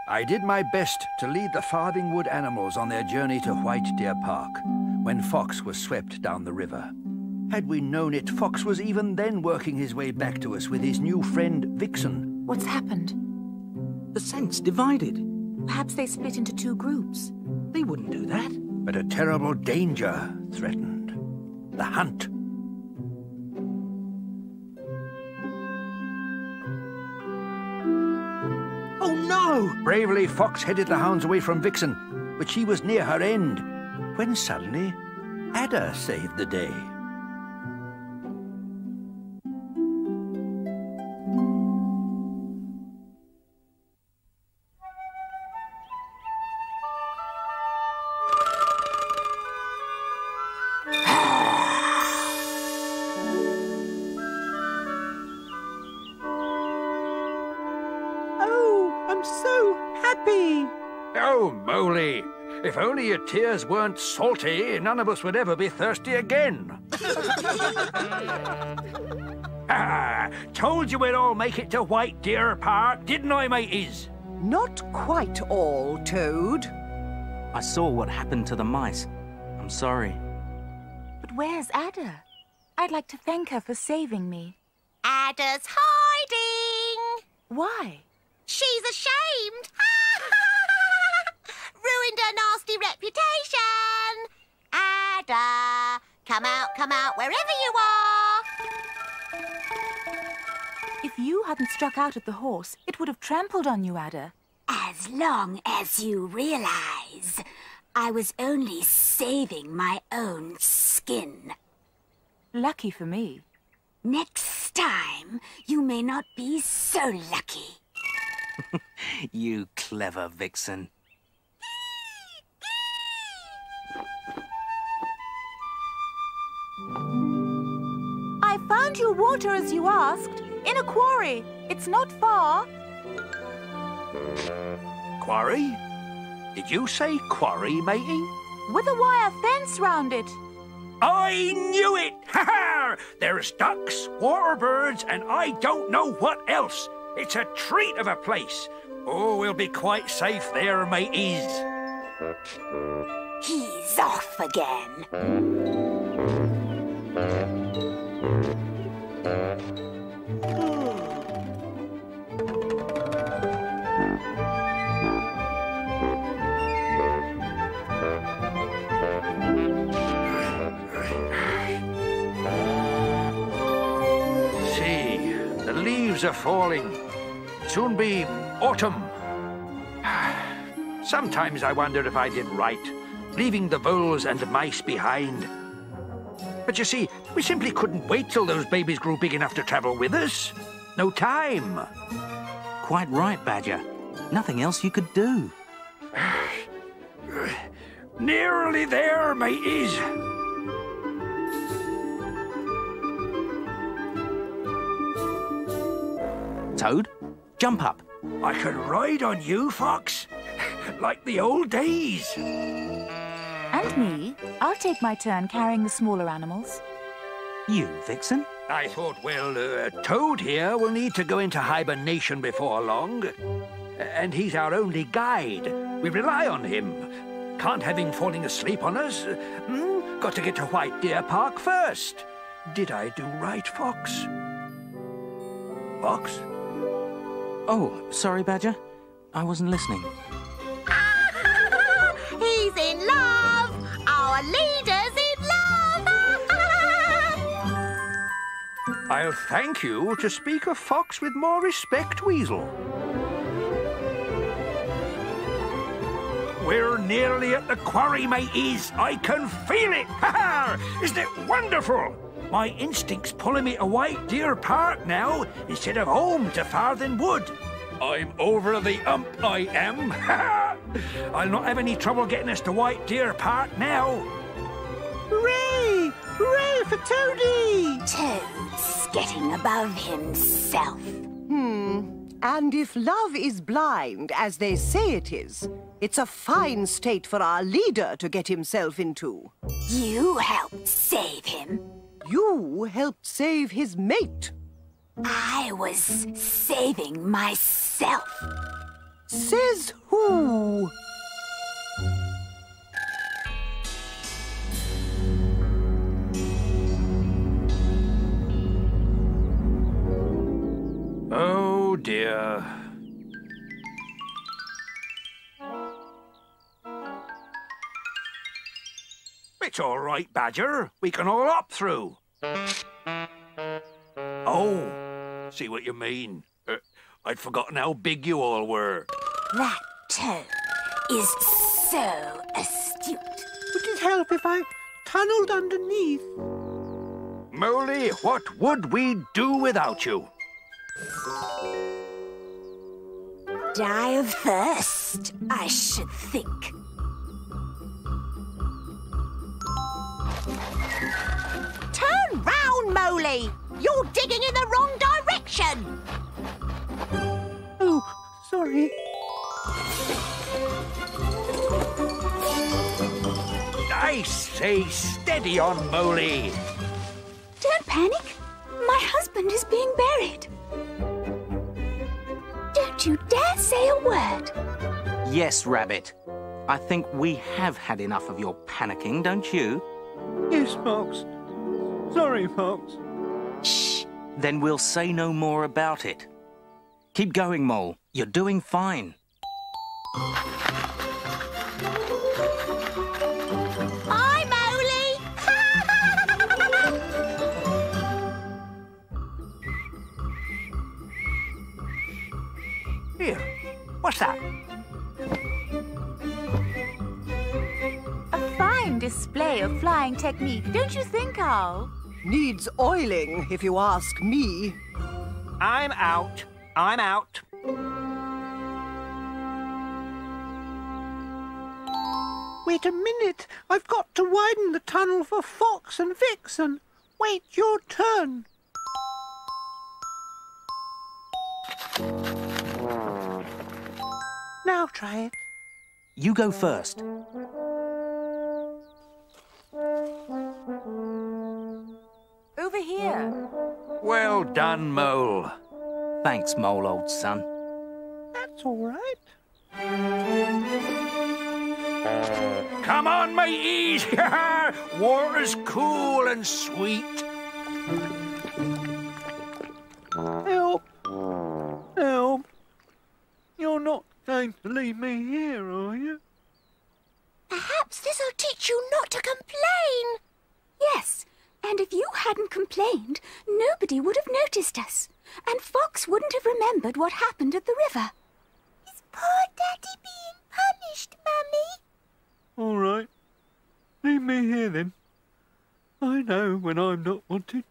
I did my best to lead the Farthing Wood animals on their journey to White Deer Park when Fox was swept down the river. Had we known it, Fox was even then working his way back to us with his new friend, Vixen. What's happened? The scent's divided. Perhaps they split into two groups. They wouldn't do that. But a terrible danger threatened. The hunt. Oh, no! Bravely, Fox headed the hounds away from Vixen, but she was near her end, when suddenly, Ada saved the day. Oh, Moley, if only your tears weren't salty, none of us would ever be thirsty again. Told you we'd all make it to White Deer Park, didn't I, mateys? Not quite all, Toad. I saw what happened to the mice. I'm sorry. But where's Ada? I'd like to thank her for saving me. Ada's hiding. Why? She's ashamed. Ruined her nasty reputation. Ada, come out, wherever you are. If you hadn't struck out at the horse, it would have trampled on you, Ada. As long as you realize I was only saving my own skin. Lucky for me. Next time, you may not be so lucky. You clever vixen. I found you water as you asked, in a quarry. It's not far. Quarry? Did you say quarry, matey? With a wire fence round it. I knew it! Ha ha! There's ducks, water birds, and I don't know what else. It's a treat of a place. Oh, we'll be quite safe there, mateys. He's off again. See, the leaves are falling. Soon be autumn. Sometimes I wonder if I did right, leaving the voles and mice behind. But you see, we simply couldn't wait till those babies grew big enough to travel with us. No time. Quite right, Badger. Nothing else you could do. Nearly there, mateys. Toad, jump up. I can ride on you, Fox, like the old days. And me. I'll take my turn carrying the smaller animals. You, Vixen? I thought, well, Toad here will need to go into hibernation before long. And he's our only guide. We rely on him. Can't have him falling asleep on us. Got to get to White Deer Park first. Did I do right, Fox? Fox? Oh, sorry, Badger. I wasn't listening. He's in love. Our leader's in love. I'll thank you to speak of Fox with more respect, Weasel. We're nearly at the quarry, mateys. I can feel it. Ha ha! Isn't it wonderful? My instinct's pulling me to White Deer Park now, instead of home to Farthing Wood. I'm over the ump, I am. Ha ha! I'll not have any trouble getting us to White Deer Park now. Hooray! Hooray for Toady! Toad's getting above himself. And if love is blind, as they say it is, it's a fine state for our leader to get himself into. You helped save him. You helped save his mate. I was saving myself. Says who? Oh, dear. It's all right, Badger. We can all hop through. Oh, see what you mean. I'd forgotten how big you all were. That Toad is so astute. Would it help if I tunnelled underneath? Moley, what would we do without you? Die of thirst, I should think. Turn round, Moley! You're digging in the wrong direction! Oh, sorry. I say steady on, Moley. Don't panic. My husband is being buried. Don't you dare say a word. Yes, Rabbit. I think we have had enough of your panicking, don't you? Yes, Fox. Sorry, Fox. Shh. Then we'll say no more about it. Keep going, Mole. You're doing fine. Bye, Moley! Here, what's that? A fine display of flying technique, don't you think, Owl? Needs oiling, if you ask me. I'm out. I'm out. Wait a minute. I've got to widen the tunnel for Fox and Vixen. Wait your turn. Now try it. You go first. Over here. Well done, Mole. Thanks, Mole, old son. That's all right. Come on, mateys! Water's cool and sweet. Help! Help! You're not going to leave me here, are you? Perhaps this'll teach you not to complain. Yes, and if you hadn't complained, nobody would have noticed us. And Fox wouldn't have remembered what happened at the river. Is poor Daddy being punished, Mummy? All right. Leave me here, then. I know when I'm not wanted.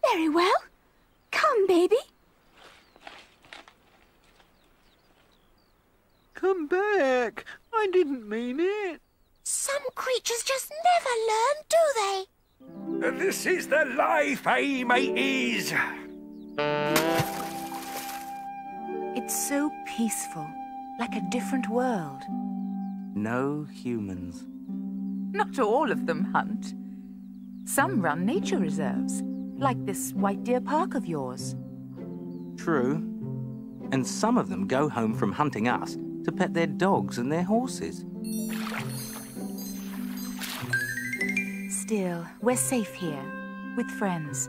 Very well. Come, baby. Come back. I didn't mean it. Some creatures just never learn, do they? This is the life, eh, mateys? It's so peaceful, like a different world. No humans. Not all of them hunt. Some run nature reserves, like this White Deer Park of yours. True. And some of them go home from hunting us to pet their dogs and their horses. Still, we're safe here, with friends.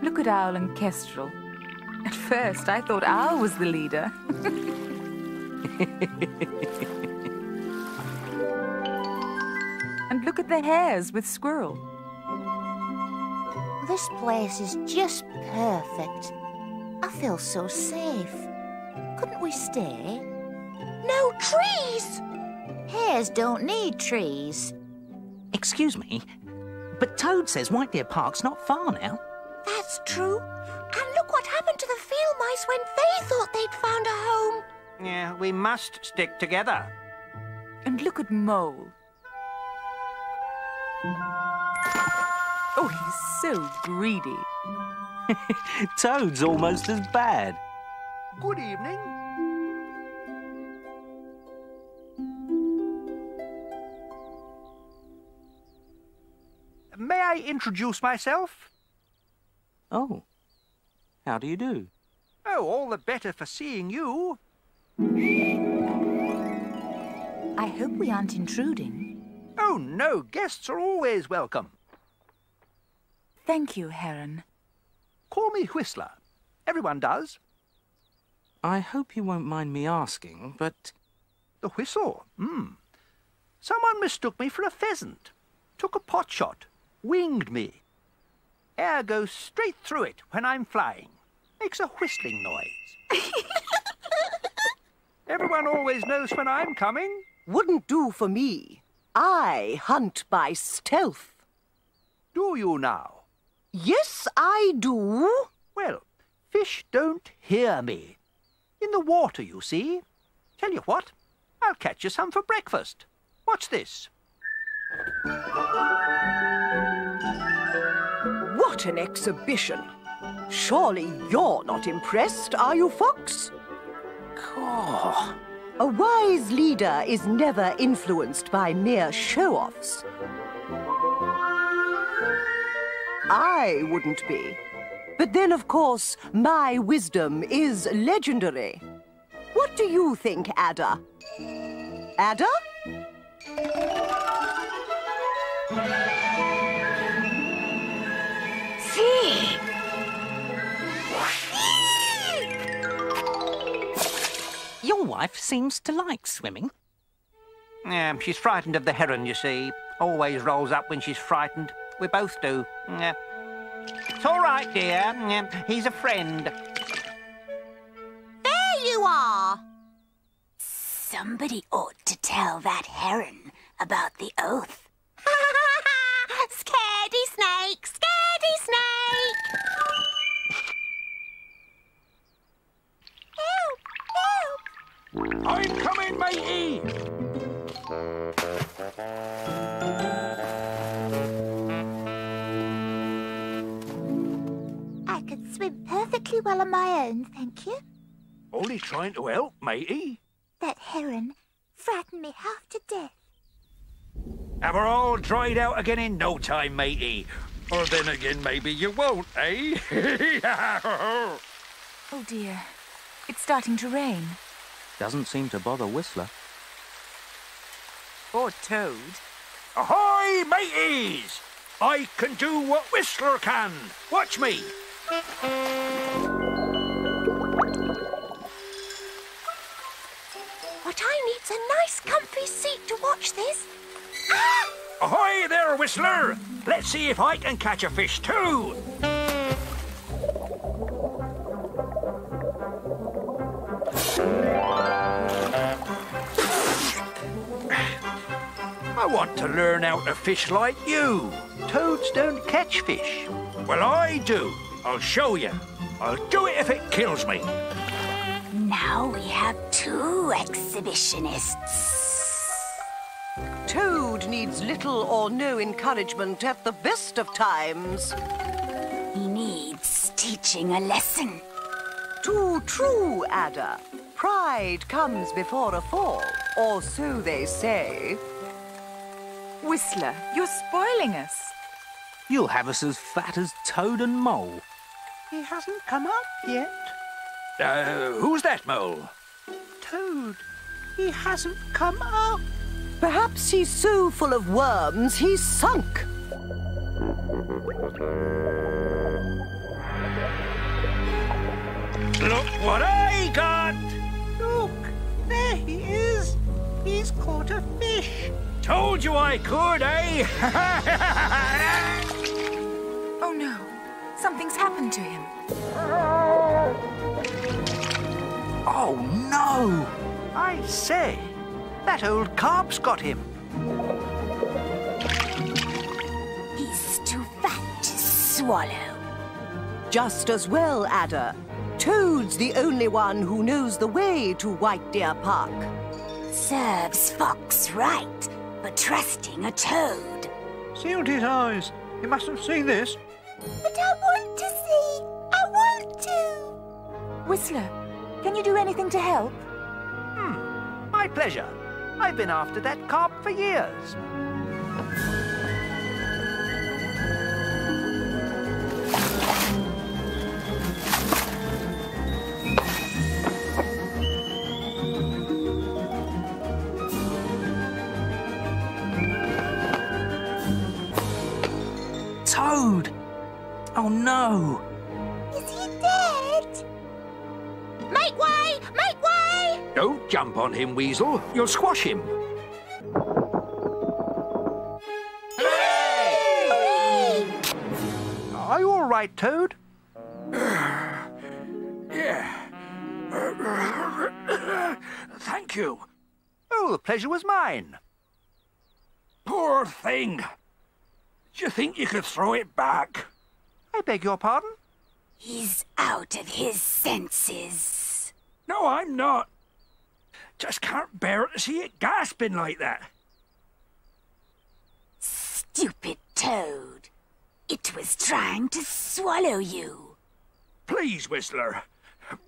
Look at Owl and Kestrel. At first, I thought Owl was the leader. And look at the hares with Squirrel. This place is just perfect. I feel so safe. Couldn't we stay? No trees! Hares don't need trees. Excuse me, but Toad says White Deer Park's not far now. That's true. And look what happened to the field mice when they thought they'd found a home. Yeah, we must stick together. And look at Mole. Oh, he's so greedy. Toad's almost as bad. Good evening. May I introduce myself? Oh, how do you do? Oh, all the better for seeing you. I hope we aren't intruding. Oh, no, guests are always welcome. Thank you, Heron. Call me Whistler. Everyone does. I hope you won't mind me asking, but... The whistle? Someone mistook me for a pheasant. Took a pot shot. Winged me. Air goes straight through it when I'm flying. Makes a whistling noise. Everyone always knows when I'm coming. Wouldn't do for me. I hunt by stealth. Do you now? Yes, I do. Well, fish don't hear me. In the water, you see. Tell you what, I'll catch you some for breakfast. Watch this. What an exhibition. Surely you're not impressed, are you, Fox? Oh, A wise leader is never influenced by mere show-offs. I wouldn't be. But then, of course, my wisdom is legendary. What do you think, Ada? Ada? See? Your wife seems to like swimming. She's frightened of the heron, you see. Always rolls up when she's frightened. We both do. It's all right, dear. He's a friend. There you are! Somebody ought to tell that heron about the oath. Scaredy snake! Scaredy snake! Help! Help! I'm coming, matey! I could swim perfectly well on my own, thank you. Only trying to help, matey. That heron frightened me half to death. And we're all dried out again in no time, matey. Or then again, maybe you won't, eh? Oh dear, it's starting to rain. Doesn't seem to bother Whistler. Or Toad. Ahoy, mateys! I can do what Whistler can. Watch me. What I need's a nice comfy seat to watch this. Ah! Ahoy there, Whistler! Let's see if I can catch a fish too. I want to learn how to fish like you. Toads don't catch fish. Well, I do. I'll show you. I'll do it if it kills me. Now we have two exhibitionists. Toad needs little or no encouragement at the best of times. He needs teaching a lesson. Too true, Ada. Pride comes before a fall, or so they say. Whistler, you're spoiling us. You'll have us as fat as Toad and Mole. He hasn't come up yet. Who's that, Mole? Toad, he hasn't come up. Perhaps he's so full of worms he's sunk. Look what I got! Look, there he is. He's caught a fish. Told you I could, eh? Oh no, something's happened to him. Oh, no! I say, that old carp's got him. He's too fat to swallow. Just as well, Ada. Toad's the only one who knows the way to White Deer Park. Serves Fox right for trusting a toad. Sealed his eyes. He must have seen this. But I want to see. I want to. Whistler, can you do anything to help? My pleasure. I've been after that carp for years. Oh, no! Is he dead? Make way! Make way! Don't jump on him, Weasel. You'll squash him. Are you all right, Toad? Yeah. Thank you. Oh, the pleasure was mine. Poor thing. Do you think you could throw it back? I beg your pardon? He's out of his senses. No, I'm not. Just can't bear to see it gasping like that. Stupid toad. It was trying to swallow you. Please, Whistler.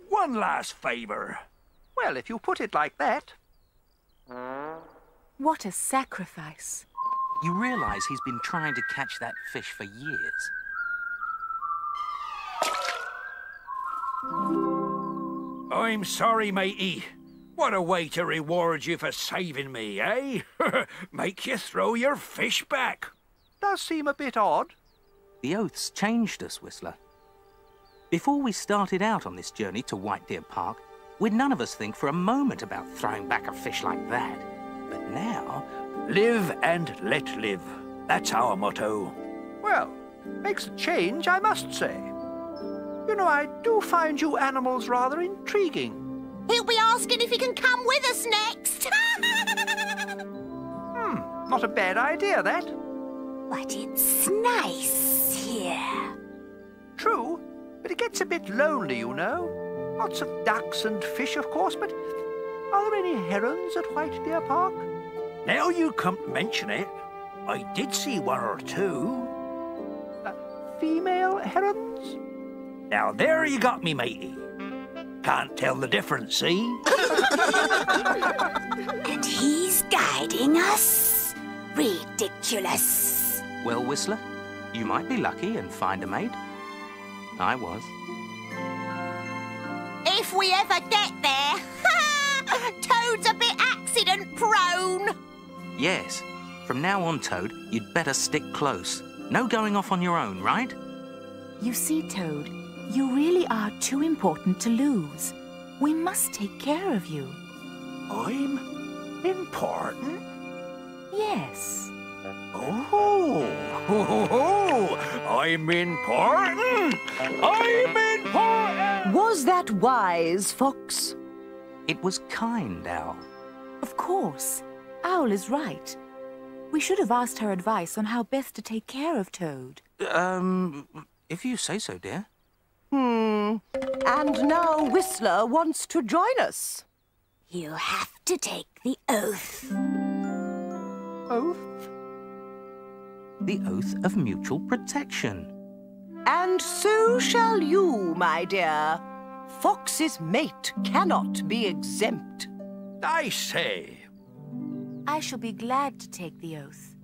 One last favour. Well, if you put it like that. What a sacrifice. You realise he's been trying to catch that fish for years. I'm sorry, matey. What a way to reward you for saving me, eh? Make you throw your fish back. Does seem a bit odd. The oaths changed us, Whistler. Before we started out on this journey to White Deer Park, we'd none of us think for a moment about throwing back a fish like that. But now... Live and let live. That's our motto. Well, makes a change, I must say. You know, I do find you animals rather intriguing. He'll be asking if he can come with us next. Not a bad idea, that. But it's nice here. True, but it gets a bit lonely, you know. Lots of ducks and fish, of course, but are there any herons at White Deer Park? Now you come to mention it, I did see one or two. Female herons? Now there you got me, matey. Can't tell the difference, see? And he's guiding us? Ridiculous. Well, Whistler, you might be lucky and find a mate. I was. If we ever get there. Toad's a bit accident-prone. Yes. From now on, Toad, you'd better stick close. No going off on your own, right? You see, Toad, you really are too important to lose. We must take care of you. I'm important? Yes. Oh, I'm important! I'm important! Was that wise, Fox? It was kind, Owl. Of course. Owl is right. We should have asked her advice on how best to take care of Toad. If you say so, dear. And now Whistler wants to join us. You have to take the oath. Oath? The oath of mutual protection. And so shall you, my dear. Fox's mate cannot be exempt. I say. I shall be glad to take the oath.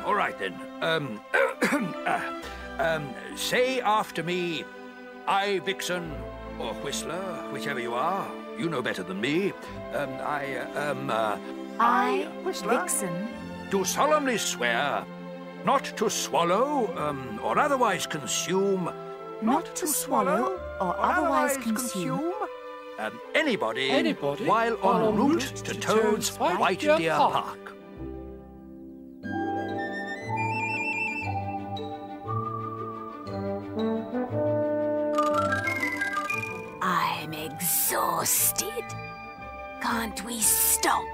All right, then. Say after me, I, Vixen, or Whistler, whichever you are. You know better than me. I, Whistler? Vixen, Do solemnly swear not to swallow, or otherwise consume, not to swallow or otherwise consume anybody while en route to Toad's White Deer Park. I'm exhausted. Can't we stop?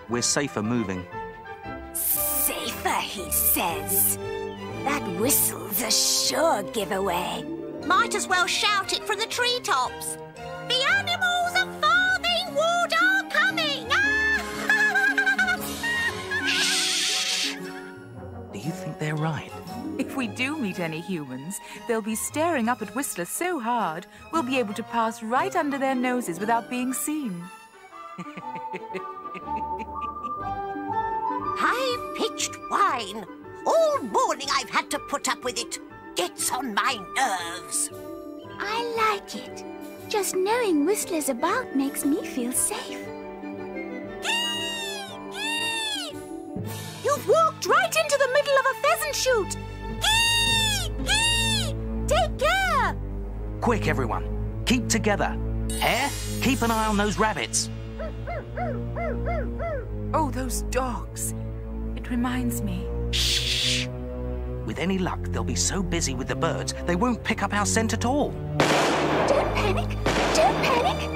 We're safer moving. Safer, he says. That whistle's a sure giveaway. Might as well shout it from the treetops. The animals of Farthing Wood are coming! Do you think they're right? if we do meet any humans, they'll be staring up at Whistler so hard, we'll be able to pass right under their noses without being seen. High-pitched whine. All morning I've had to put up with it. Gets on my nerves. I like it. Just knowing Whistler's about makes me feel safe. You've walked right into the middle of a pheasant shoot. Gee! Gee! Quick, everyone. Keep together. Hare, keep an eye on those rabbits. Oh, those dogs. It reminds me. Shh. With any luck, they'll be so busy with the birds, they won't pick up our scent at all. Don't panic! Don't panic!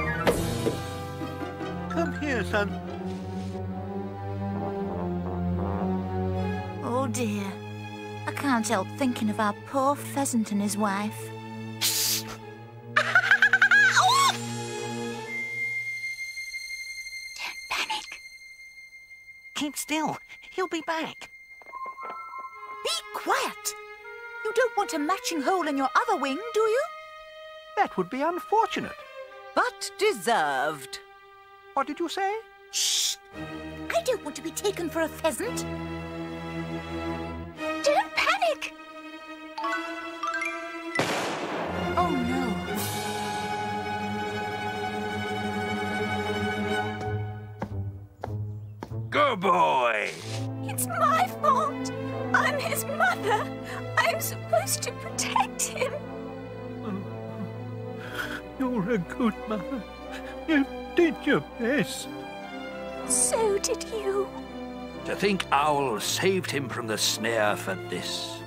Come here, son. Oh dear. I can't help thinking of our poor pheasant and his wife. Don't panic. Keep still. He'll be back. Be quiet! You don't want a matching hole in your other wing, do you? That would be unfortunate. But deserved. What did you say? Shh! I don't want to be taken for a pheasant. Don't panic! Oh, no. Good boy. It's my fault. I'm his mother. I'm supposed to protect him. You're a good mother. You did your best. So did you. To think Owl saved him from the snare for this.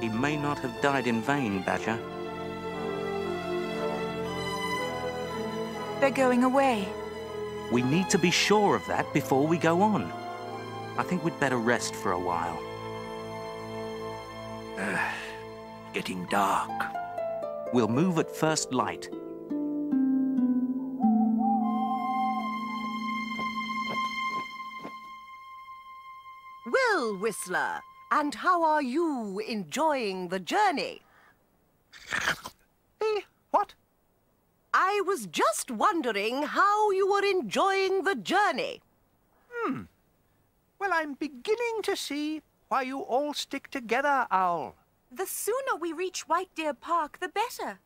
He may not have died in vain, Badger. They're going away. We need to be sure of that before we go on. I think we'd better rest for a while. Getting dark. We'll move at first light. Well, Whistler, and how are you enjoying the journey? What? I was just wondering how you were enjoying the journey. Well, I'm beginning to see why you all stick together, Owl. The sooner we reach White Deer Park, the better.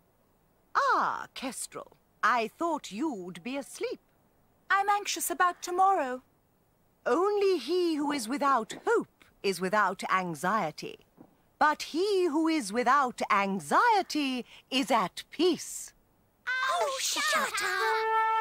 Ah, Kestrel, I thought you'd be asleep. I'm anxious about tomorrow. Only he who is without hope is without anxiety. But he who is without anxiety is at peace. Oh, shut up!